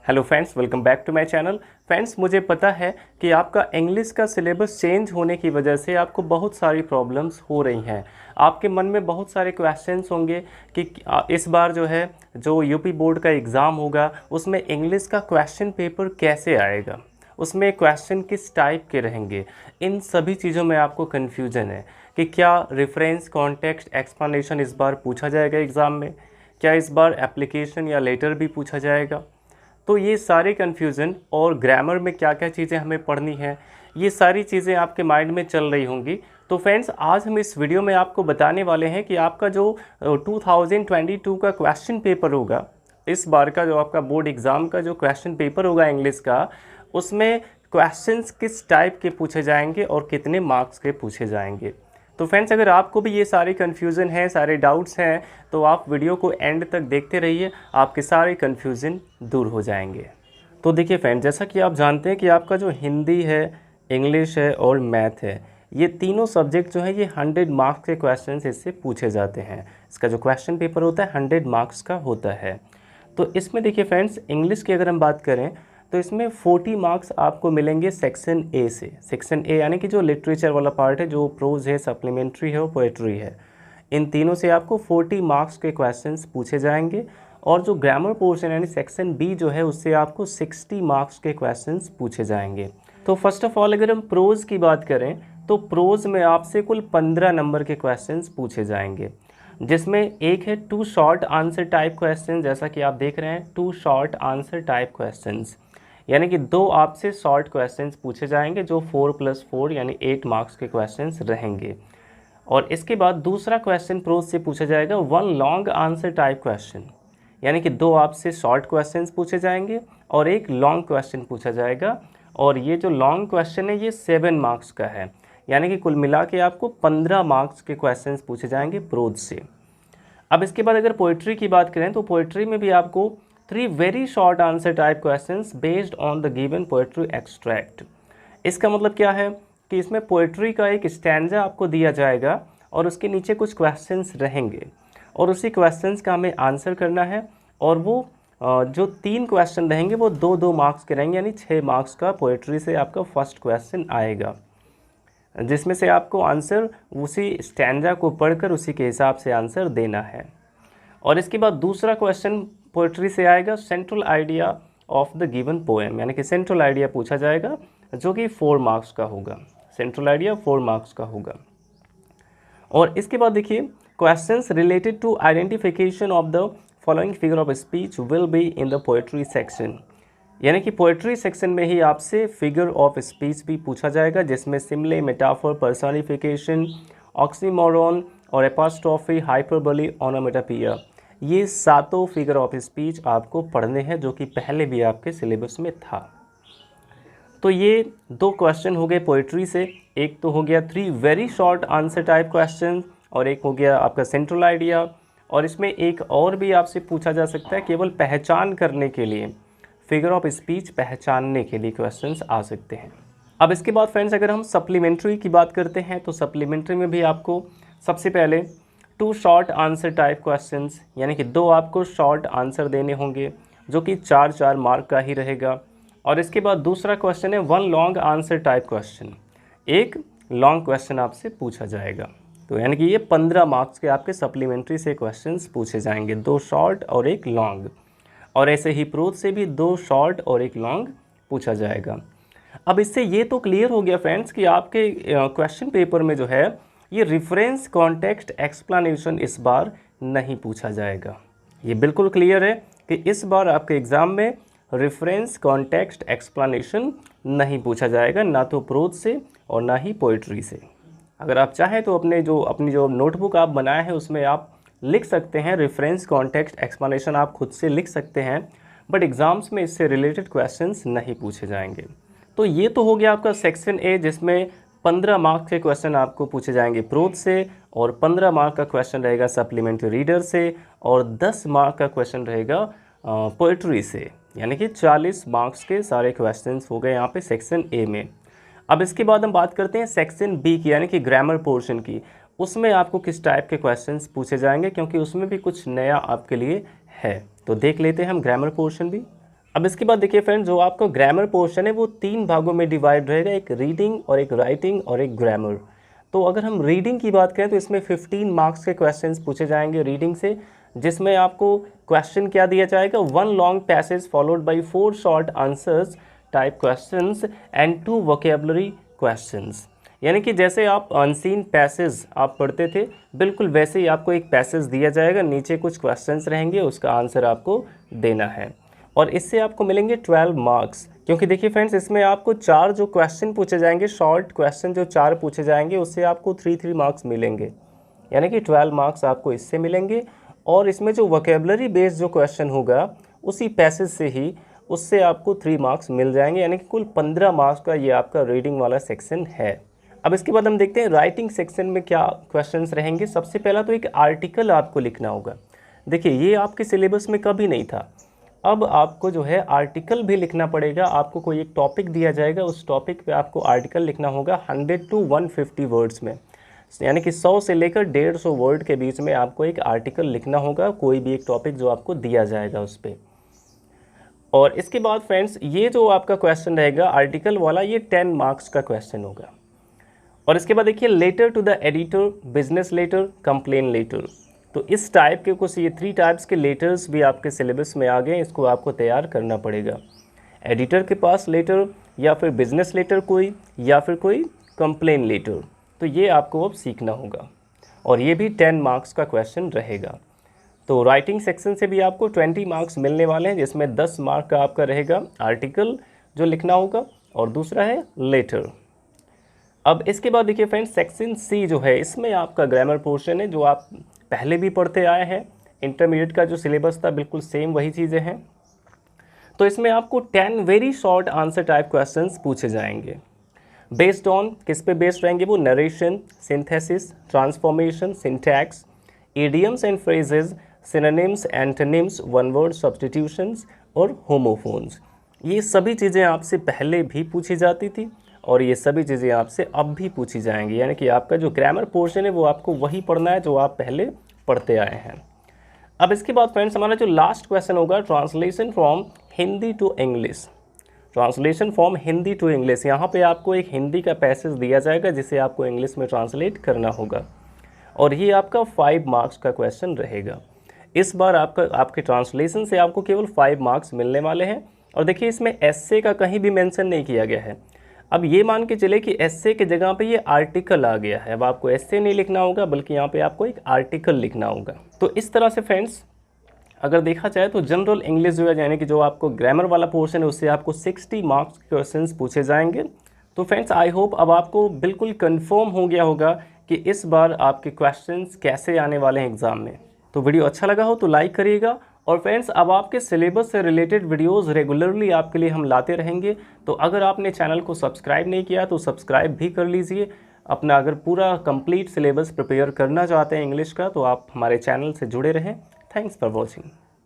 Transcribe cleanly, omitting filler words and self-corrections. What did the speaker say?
Hello friends, welcome back to my channel. Friends, मुझे पता है कि आपका इंग्लिश का सिलेबस चेंज होने की वजह से आपको बहुत सारी प्रॉब्लम्स हो रही हैं। आपके मन में बहुत सारे क्वेश्चंस होंगे कि इस बार जो यूपी बोर्ड का एग्ज़ाम होगा उसमें इंग्लिश का क्वेश्चन पेपर कैसे आएगा, उसमें क्वेश्चन किस टाइप के रहेंगे। इन सभी चीज़ों में आपको कन्फ्यूजन है कि क्या रेफरेंस, कॉन्टेक्स्ट, एक्सप्लेनेशन इस बार पूछा जाएगा एग्ज़ाम में, क्या इस बार एप्लीकेशन या लेटर भी पूछा जाएगा। तो ये सारे कन्फ्यूज़न और ग्रामर में क्या क्या चीज़ें हमें पढ़नी है, ये सारी चीज़ें आपके माइंड में चल रही होंगी। तो फ्रेंड्स, आज हम इस वीडियो में आपको बताने वाले हैं कि आपका जो 2022 का क्वेश्चन पेपर होगा, इस बार का जो आपका बोर्ड एग्ज़ाम का जो क्वेश्चन पेपर होगा इंग्लिश का, उसमें क्वेश्चंस किस टाइप के पूछे जाएंगे और कितने मार्क्स के पूछे जाएंगे। तो फ्रेंड्स, अगर आपको भी ये सारे कन्फ्यूज़न हैं, सारे डाउट्स हैं, तो आप वीडियो को एंड तक देखते रहिए, आपके सारे कन्फ्यूज़न दूर हो जाएंगे। तो देखिए फ्रेंड्स, जैसा कि आप जानते हैं कि आपका जो हिंदी है, इंग्लिश है और मैथ है, ये तीनों सब्जेक्ट जो है ये 100 मार्क्स के क्वेश्चन इससे पूछे जाते हैं। इसका जो क्वेश्चन पेपर होता है 100 मार्क्स का होता है। तो इसमें देखिए फ्रेंड्स, इंग्लिश की अगर हम बात करें तो इसमें 40 मार्क्स आपको मिलेंगे सेक्शन ए से। सेक्शन ए यानी कि जो लिटरेचर वाला पार्ट है, जो प्रोज है, सप्लीमेंट्री है और पोएट्री है, इन तीनों से आपको 40 मार्क्स के क्वेश्चंस पूछे जाएंगे। और जो ग्रामर पोर्शन यानी सेक्शन बी जो है, उससे आपको 60 मार्क्स के क्वेश्चंस पूछे जाएंगे। तो फर्स्ट ऑफ ऑल अगर हम प्रोज की बात करें तो प्रोज में आपसे कुल 15 नंबर के क्वेश्चंस पूछे जाएंगे, जिसमें एक है 2 शॉर्ट आंसर टाइप क्वेश्चन, जैसा कि आप देख रहे हैं 2 शॉर्ट आंसर टाइप क्वेश्चंस, यानी कि 2 आपसे शॉर्ट क्वेश्चंस पूछे जाएंगे जो 4+4 यानी 8 मार्क्स के क्वेश्चंस रहेंगे। और इसके बाद दूसरा क्वेश्चन प्रोज से पूछा जाएगा 1 लॉन्ग आंसर टाइप क्वेश्चन, यानी कि 2 आपसे शॉर्ट क्वेश्चंस पूछे जाएंगे और एक लॉन्ग क्वेश्चन पूछा जाएगा। और ये जो लॉन्ग क्वेश्चन है ये 7 मार्क्स का है, यानी कि कुल मिला के आपको 15 मार्क्स के क्वेश्चंस पूछे जाएंगे प्रोज से। अब इसके बाद अगर पोइट्री की बात करें तो पोइट्री में भी आपको 3 very short answer type questions based on the given poetry extract. इसका मतलब क्या है कि इसमें पोइट्री का एक स्टैंजा आपको दिया जाएगा और उसके नीचे कुछ क्वेश्चंस रहेंगे और उसी क्वेश्चंस का हमें आंसर करना है। और वो जो 3 क्वेश्चन रहेंगे वो 2-2 मार्क्स के रहेंगे, यानी 6 मार्क्स का पोइट्री से आपका फर्स्ट क्वेश्चन आएगा, जिसमें से आपको आंसर उसी स्टैंजा को पढ़कर उसी के हिसाब से आंसर देना है। और इसके बाद दूसरा क्वेश्चन पोइट्री से आएगा central idea of the given poem, यानी कि सेंट्रल आइडिया पूछा जाएगा जो कि 4 मार्क्स का होगा। सेंट्रल आइडिया 4 मार्क्स का होगा। और इसके बाद देखिए questions related to identification of the following figure of speech will be in the poetry section, यानी कि पोएट्री सेक्शन में ही आपसे फिगर ऑफ स्पीच भी पूछा जाएगा, जिसमें सिमले, मेटाफर, पर्सनिफिकेशन, ऑक्सीमोरॉन और एपोस्ट्रोफी, हाइपरबोली, ओनोमेटोपोइया, ये 7 फिगर ऑफ स्पीच आपको पढ़ने हैं, जो कि पहले भी आपके सिलेबस में था। तो ये 2 क्वेश्चन हो गए पोइट्री से, एक तो हो गया 3 very short answer type question और एक हो गया आपका सेंट्रल आइडिया। और इसमें एक और भी आपसे पूछा जा सकता है, केवल पहचान करने के लिए, फिगर ऑफ स्पीच पहचानने के लिए क्वेश्चंस आ सकते हैं। अब इसके बाद फ्रेंड्स, अगर हम सप्लीमेंट्री की बात करते हैं तो सप्लीमेंट्री में भी आपको सबसे पहले 2 शॉर्ट आंसर टाइप क्वेश्चंस, यानी कि 2 आपको शॉर्ट आंसर देने होंगे जो कि 4-4 मार्क का ही रहेगा। और इसके बाद दूसरा क्वेश्चन है 1 लॉन्ग आंसर टाइप क्वेश्चन, एक लॉन्ग क्वेश्चन आपसे पूछा जाएगा। तो यानी कि ये 15 मार्क्स के आपके सप्लीमेंट्री से क्वेश्चंस पूछे जाएंगे, 2 शॉर्ट और एक लॉन्ग। और ऐसे ही प्रोज से भी 2 शॉर्ट और एक लॉन्ग पूछा जाएगा। अब इससे ये तो क्लियर हो गया फ्रेंड्स कि आपके क्वेश्चन पेपर में जो है ये रेफरेंस, कॉन्टेक्स्ट, एक्सप्लेनेशन इस बार नहीं पूछा जाएगा। ये बिल्कुल क्लियर है कि इस बार आपके एग्ज़ाम में रेफरेंस, कॉन्टेक्स्ट, एक्सप्लेनेशन नहीं पूछा जाएगा, ना तो प्रोज से और ना ही पोइट्री से। अगर आप चाहें तो अपनी जो नोटबुक आप बनाए हैं उसमें आप लिख सकते हैं रेफरेंस, कॉन्टेक्स्ट, एक्सप्लेनेशन आप खुद से लिख सकते हैं, बट एग्ज़ाम्स में इससे रिलेटेड क्वेश्चंस नहीं पूछे जाएंगे। तो ये तो हो गया आपका सेक्शन ए, जिसमें 15 मार्क्स के क्वेश्चन आपको पूछे जाएंगे प्रोज से और 15 मार्क का क्वेश्चन रहेगा सप्लीमेंट्री रीडर से और 10 मार्क का क्वेश्चन रहेगा पोइट्री से, यानी कि 40 मार्क्स के सारे क्वेश्चंस हो गए यहाँ पे सेक्शन ए में। अब इसके बाद हम बात करते हैं सेक्शन बी की, यानी कि ग्रामर पोर्शन की। उसमें आपको किस टाइप के क्वेश्चंस पूछे जाएंगे, क्योंकि उसमें भी कुछ नया आपके लिए है। तो देख लेते हैं हम ग्रामर पोर्शन भी। अब इसके बाद देखिए फ्रेंड्स, जो आपका ग्रामर पोर्शन है वो 3 भागों में डिवाइड रहेगा, एक रीडिंग और एक राइटिंग और एक ग्रामर। तो अगर हम रीडिंग की बात करें तो इसमें 15 मार्क्स के क्वेश्चंस पूछे जाएंगे रीडिंग से, जिसमें आपको क्वेश्चन क्या दिया जाएगा, 1 long passage followed by 4 short answers type questions and 2 vocabulary questions. यानी कि जैसे आप अनसीन पैसेज आप पढ़ते थे, बिल्कुल वैसे ही आपको एक पैसेज दिया जाएगा, नीचे कुछ क्वेश्चंस रहेंगे, उसका आंसर आपको देना है और इससे आपको मिलेंगे 12 मार्क्स। क्योंकि देखिए फ्रेंड्स, इसमें आपको 4 जो क्वेश्चन पूछे जाएंगे, शॉर्ट क्वेश्चन जो 4 पूछे जाएंगे, उससे आपको 3 मार्क्स मिलेंगे, यानी कि 12 मार्क्स आपको इससे मिलेंगे। और इसमें जो वोकेबलरी बेस्ड जो क्वेश्चन होगा उसी पैसेज से ही, उससे आपको 3 मार्क्स मिल जाएंगे, यानी कि कुल 15 मार्क्स का ये आपका रीडिंग वाला सेक्शन है। अब इसके बाद हम देखते हैं राइटिंग सेक्शन में क्या क्वेश्चंस रहेंगे। सबसे पहला तो एक आर्टिकल आपको लिखना होगा। देखिए ये आपके सिलेबस में कभी नहीं था, अब आपको जो है आर्टिकल भी लिखना पड़ेगा। आपको कोई एक टॉपिक दिया जाएगा, उस टॉपिक पे आपको आर्टिकल लिखना होगा 100 to 150 वर्ड्स में, यानी कि 100 से लेकर 150 वर्ड के बीच में आपको एक आर्टिकल लिखना होगा, कोई भी एक टॉपिक जो आपको दिया जाएगा उस पर। और इसके बाद फ्रेंड्स, ये जो आपका क्वेश्चन रहेगा आर्टिकल वाला, ये 10 मार्क्स का क्वेश्चन होगा। और इसके बाद देखिए letter to the editor, business letter, complain letter. तो इस टाइप के कुछ ये 3 टाइप्स के लेटर्स भी आपके सिलेबस में आ गए, इसको आपको तैयार करना पड़ेगा। एडिटर के पास लेटर, या फिर बिजनेस लेटर कोई, या फिर कोई कंप्लेन लेटर, तो ये आपको अब सीखना होगा और ये भी 10 मार्क्स का क्वेश्चन रहेगा। तो राइटिंग सेक्शन से भी आपको 20 मार्क्स मिलने वाले हैं, जिसमें 10 मार्क का आपका रहेगा आर्टिकल जो लिखना होगा और दूसरा है लेटर। अब इसके बाद देखिए फ्रेंड्स, सेक्शन सी जो है, इसमें आपका ग्रामर पोर्शन है, जो आप पहले भी पढ़ते आए हैं। इंटरमीडिएट का जो सिलेबस था बिल्कुल सेम वही चीज़ें हैं। तो इसमें आपको 10 very short answer type questions पूछे जाएंगे। बेस्ड ऑन किस पे बेस्ड रहेंगे वो, narration, synthesis, transformation, syntax, idioms and phrases, synonyms, antonyms, one word substitutions और होमोफोन्स। ये सभी चीज़ें आपसे पहले भी पूछी जाती थी और ये सभी चीज़ें आपसे अब भी पूछी जाएंगी, यानी कि आपका जो ग्रामर पोर्शन है वो आपको वही पढ़ना है जो आप पहले पढ़ते आए हैं। अब इसके बाद फ्रेंड्स, हमारा जो लास्ट क्वेश्चन होगा, translation from Hindi to English. Translation from Hindi to English, यहाँ पे आपको एक हिंदी का पैसेज दिया जाएगा जिसे आपको इंग्लिश में ट्रांसलेट करना होगा और ये आपका 5 मार्क्स का क्वेश्चन रहेगा। इस बार आपके ट्रांसलेशन से आपको केवल 5 मार्क्स मिलने वाले हैं। और देखिए इसमें एस्से का कहीं भी मेंशन नहीं किया गया है। अब ये मान के चले कि एस्से के जगह पे ये आर्टिकल आ गया है। अब आपको एस्से नहीं लिखना होगा, बल्कि यहाँ पे आपको एक आर्टिकल लिखना होगा। तो इस तरह से फ्रेंड्स, अगर देखा जाए तो जनरल इंग्लिश जो है, यानी कि जो आपको ग्रामर वाला पोर्शन है, उससे आपको 60 मार्क्स के क्वेश्चंस पूछे जाएंगे। तो फ्रेंड्स, आई होप अब आपको बिल्कुल कंफर्म हो गया होगा कि इस बार आपके क्वेश्चंस कैसे आने वाले हैं एग्ज़ाम में। तो वीडियो अच्छा लगा हो तो लाइक करिएगा। और फ्रेंड्स, अब आपके सिलेबस से रिलेटेड वीडियोस रेगुलरली आपके लिए हम लाते रहेंगे। तो अगर आपने चैनल को सब्सक्राइब नहीं किया तो सब्सक्राइब भी कर लीजिए। अपना अगर पूरा कंप्लीट सिलेबस प्रिपेयर करना चाहते हैं इंग्लिश का, तो आप हमारे चैनल से जुड़े रहें। Thanks for watching.